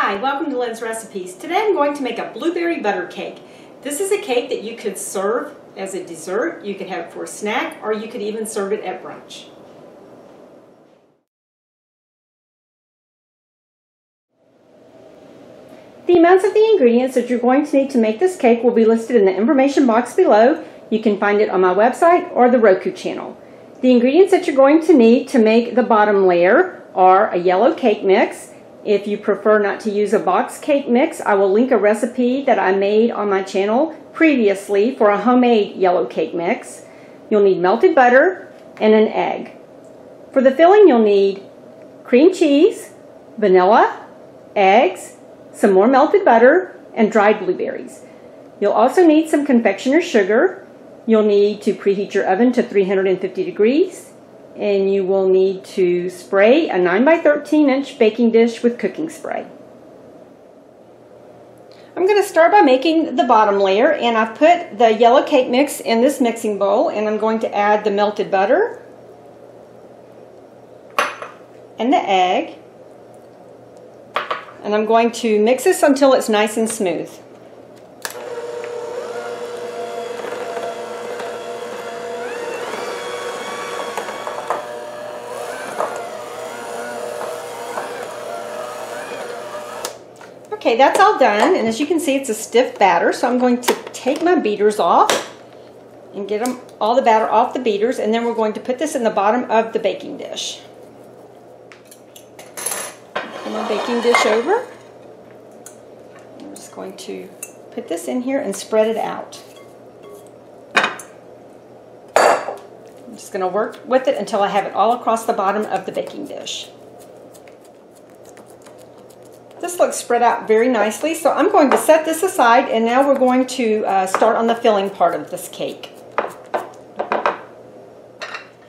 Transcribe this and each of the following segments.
Hi, welcome to Lynn's Recipes. Today I'm going to make a blueberry butter cake. This is a cake that you could serve as a dessert, you could have it for a snack, or you could even serve it at brunch. The amounts of the ingredients that you're going to need to make this cake will be listed in the information box below. You can find it on my website or the Roku channel. The ingredients that you're going to need to make the bottom layer are a yellow cake mix. If you prefer not to use a box cake mix, I will link a recipe that I made on my channel previously for a homemade yellow cake mix. You'll need melted butter and an egg. For the filling, you'll need cream cheese, vanilla, eggs, some more melted butter, and dried blueberries. You'll also need some confectioner's sugar. You'll need to preheat your oven to 350 degrees. And you will need to spray a 9 by 13 inch baking dish with cooking spray. I'm going to start by making the bottom layer, and I've put the yellow cake mix in this mixing bowl, and I'm going to add the melted butter and the egg, and I'm going to mix this until it's nice and smooth. Okay, that's all done, and as you can see, it's a stiff batter, so I'm going to take my beaters off and get all the batter off the beaters, and then we're going to put this in the bottom of the baking dish. Put my baking dish over. I'm just going to put this in here and spread it out. I'm just going to work with it until I have it all across the bottom of the baking dish. This looks spread out very nicely, so I'm going to set this aside, and now we're going to start on the filling part of this cake.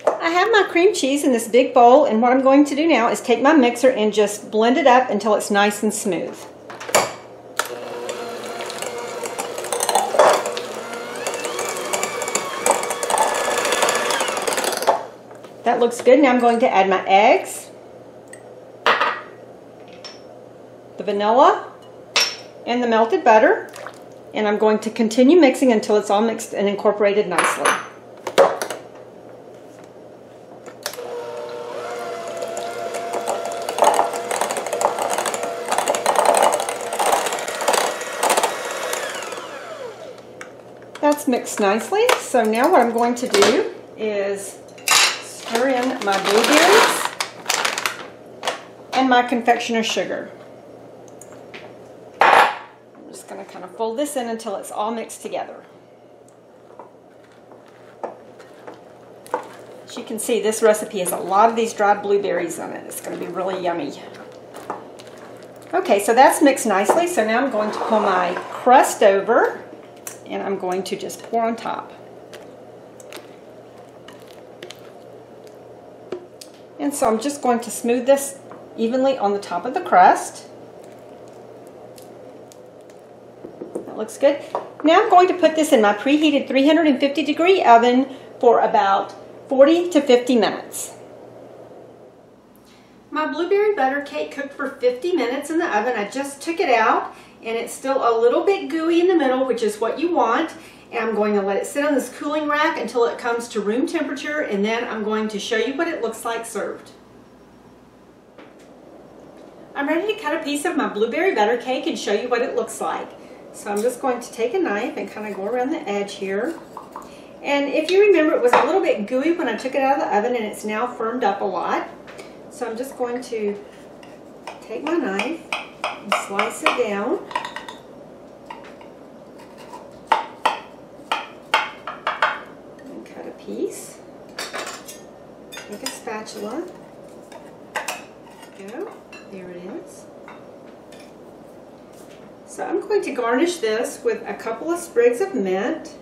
I have my cream cheese in this big bowl, and what I'm going to do now is take my mixer and just blend it up until it's nice and smooth. That looks good. Now I'm going to add my eggs, the vanilla, and the melted butter, and I'm going to continue mixing until it's all mixed and incorporated nicely. That's mixed nicely, so now what I'm going to do is stir in my blueberries and my confectioner's sugar. Going to kind of fold this in until it's all mixed together. As you can see, this recipe has a lot of these dried blueberries in it. It's going to be really yummy. Okay, so that's mixed nicely, so now I'm going to pull my crust over and I'm going to just pour on top. And so I'm just going to smooth this evenly on the top of the crust. Looks good. Now I'm going to put this in my preheated 350 degree oven for about 40 to 50 minutes. My blueberry butter cake cooked for 50 minutes in the oven. I just took it out, and it's still a little bit gooey in the middle, which is what you want. And I'm going to let it sit on this cooling rack until it comes to room temperature, and then I'm going to show you what it looks like served. I'm ready to cut a piece of my blueberry butter cake and show you what it looks like. So I'm just going to take a knife and kind of go around the edge here. And if you remember, it was a little bit gooey when I took it out of the oven, and it's now firmed up a lot. So I'm just going to take my knife and slice it down. And cut a piece. Take a spatula. There we go. There it is. So I'm going to garnish this with a couple of sprigs of mint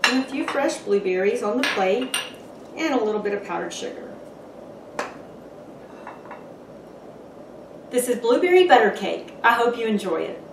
and a few fresh blueberries on the plate and a little bit of powdered sugar. This is blueberry butter cake. I hope you enjoy it.